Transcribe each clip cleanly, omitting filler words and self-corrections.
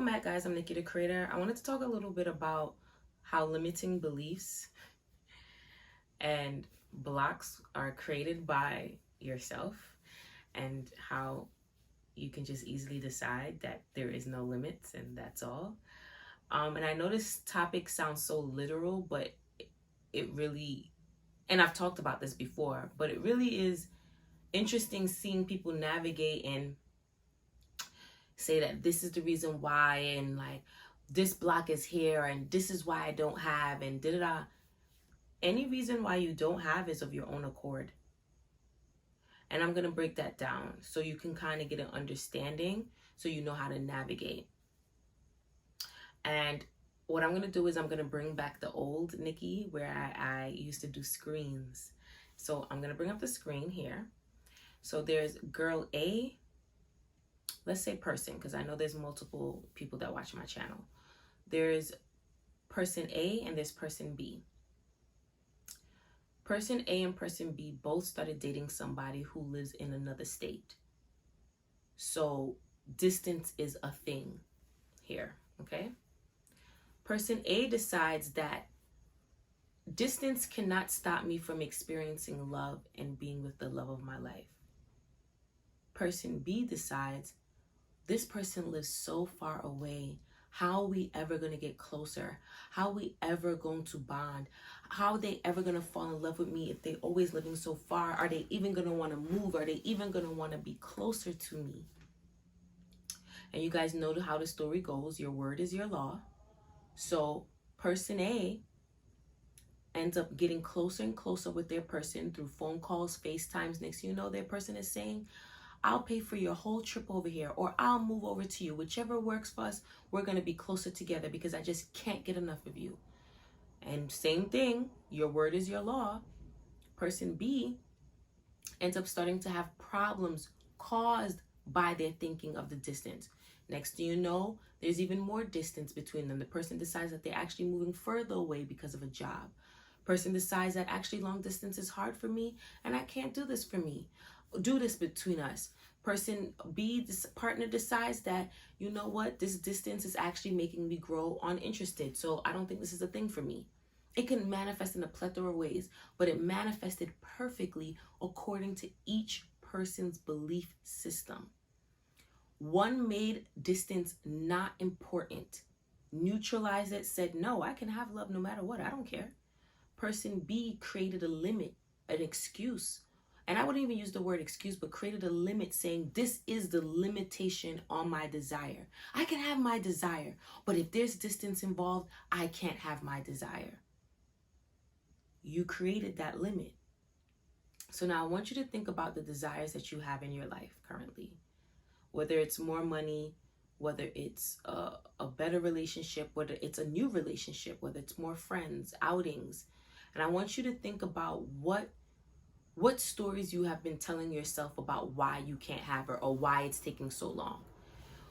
Welcome back, guys. I'm Nikki the Creator. I wanted to talk a little bit about how limiting beliefs and blocks are created by yourself, and how you can just easily decide that there is no limits and that's all. And I know this topic sounds so literal, but it really, and I've talked about this before, but it really is interesting seeing people navigate and say that this is the reason why, and like this block is here, and this is why I don't have, and da-da-da. Any reason why you don't have is of your own accord. And I'm going to break that down so you can kind of get an understanding, so you know how to navigate. And what I'm going to do is I'm going to bring back the old Nikki where I used to do screens. So I'm going to bring up the screen here. So there's girl A. Let's say person, because I know there's multiple people that watch my channel. There's person A and there's person B. Person A and person B both started dating somebody who lives in another state. So distance is a thing here, okay? Person A decides that distance cannot stop me from experiencing love and being with the love of my life. Person B decides, this person lives so far away. How are we ever going to get closer? How are we ever going to bond? How are they ever going to fall in love with me if they're always living so far? Are they even going to want to move? Are they even going to want to be closer to me? And you guys know how the story goes. Your word is your law. So person A ends up getting closer and closer with their person through phone calls, FaceTimes. Next thing you know, their person is saying, I'll pay for your whole trip over here, or I'll move over to you. Whichever works for us, we're going to be closer together because I just can't get enough of you. And same thing, your word is your law. Person B ends up starting to have problems caused by their thinking of the distance. Next thing you know, there's even more distance between them. The person decides that they're actually moving further away because of a job. Person decides that actually long distance is hard for me and I can't do this between us. Person B, this partner, decides that, you know what, this distance is actually making me grow uninterested, so I don't think this is a thing for me. It can manifest in a plethora of ways, but it manifested perfectly according to each person's belief system. One made distance not important, neutralized it, said, no, I can have love no matter what, I don't care. Person B created a limit, an excuse. And I wouldn't even use the word excuse, but created a limit saying, this is the limitation on my desire. I can have my desire, but if there's distance involved, I can't have my desire. You created that limit. So now I want you to think about the desires that you have in your life currently. Whether it's more money, whether it's a better relationship, whether it's a new relationship, whether it's more friends, outings. And I want you to think about what stories you have been telling yourself about why you can't have her or why it's taking so long.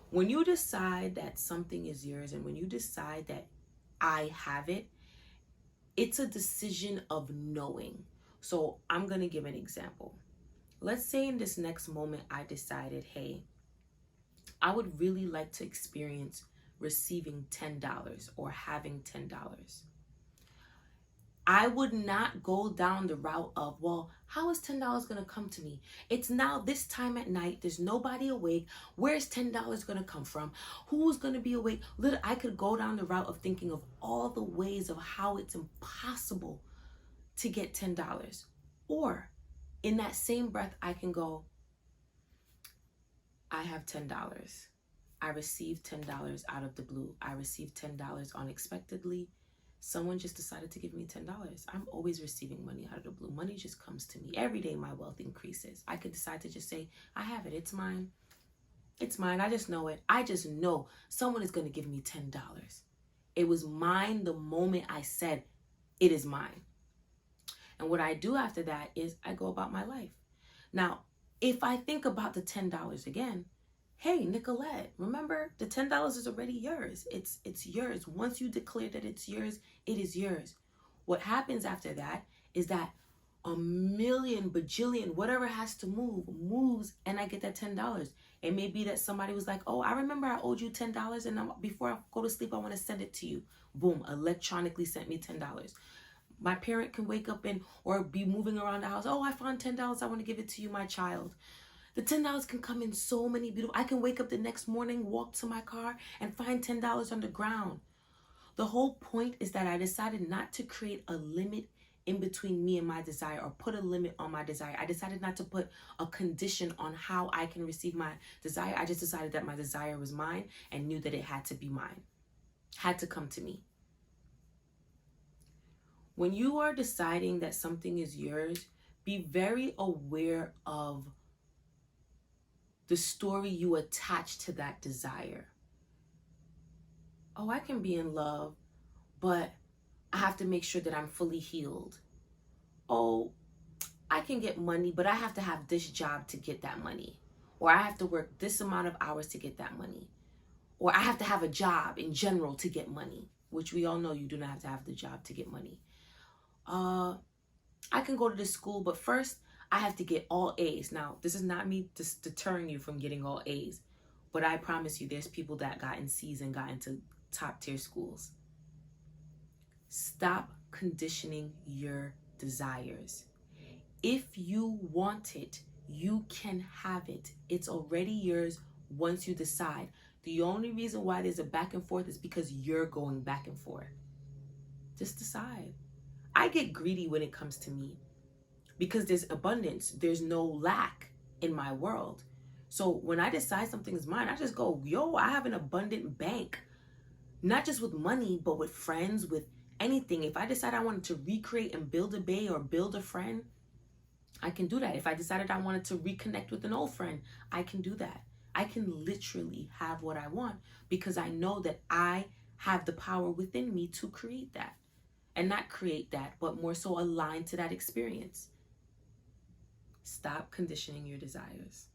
When you decide that something is yours and when you decide that I have it, it's a decision of knowing. So I'm going to give an example. Let's say in this next moment, I decided, hey, I would really like to experience receiving $10 or having $10. I would not go down the route of, well, how is $10 going to come to me? It's now this time at night. There's nobody awake. Where's $10 going to come from? Who's going to be awake? I could go down the route of thinking of all the ways of how it's impossible to get $10. Or in that same breath, I can go, I have $10. I received $10 out of the blue. I received $10 unexpectedly. Someone just decided to give me $10. I'm always receiving money out of the blue. Money just comes to me. Every day my wealth increases. I could decide to just say, I have it. It's mine. It's mine. I just know it. I just know someone is going to give me $10. It was mine the moment I said, it is mine. And what I do after that is I go about my life. Now, if I think about the $10 again, hey, Nicollette, remember the $10 is already yours. It's yours. Once you declare that it's yours, it is yours. What happens after that is that a million, bajillion, whatever has to move, moves, and I get that $10. It may be that somebody was like, oh, I remember I owed you $10, and before I go to sleep, I want to send it to you. Boom, electronically sent me $10. My parent can wake up or be moving around the house. Oh, I found $10. I want to give it to you, my child. The $10 can come in so many beautiful. I can wake up the next morning, walk to my car, and find $10 on the ground. The whole point is that I decided not to create a limit in between me and my desire, or put a limit on my desire. I decided not to put a condition on how I can receive my desire. I just decided that my desire was mine and knew that it had to be mine, had to come to me. When you are deciding that something is yours, be very aware of the story you attach to that desire. Oh, I can be in love, but I have to make sure that I'm fully healed. Oh, I can get money, but I have to have this job to get that money. Or I have to work this amount of hours to get that money. Or I have to have a job in general to get money, which we all know you do not have to have the job to get money. I can go to this school, but first I have to get all A's. Now, this is not me just deterring you from getting all A's, but I promise you there's people that got in C's and got into top tier schools. Stop conditioning your desires. If you want it, you can have it. It's already yours once you decide. The only reason why there's a back and forth is because you're going back and forth. Just decide. I get greedy when it comes to me because there's abundance. There's no lack in my world. So when I decide something is mine, I just go, yo, I have an abundant bank. Not just with money, but with friends, with anything. If I decide I wanted to recreate and build a bae or build a friend, I can do that. If I decided I wanted to reconnect with an old friend, I can do that. I can literally have what I want because I know that I have the power within me to create that. And not create that, but more so align to that experience. Stop conditioning your desires.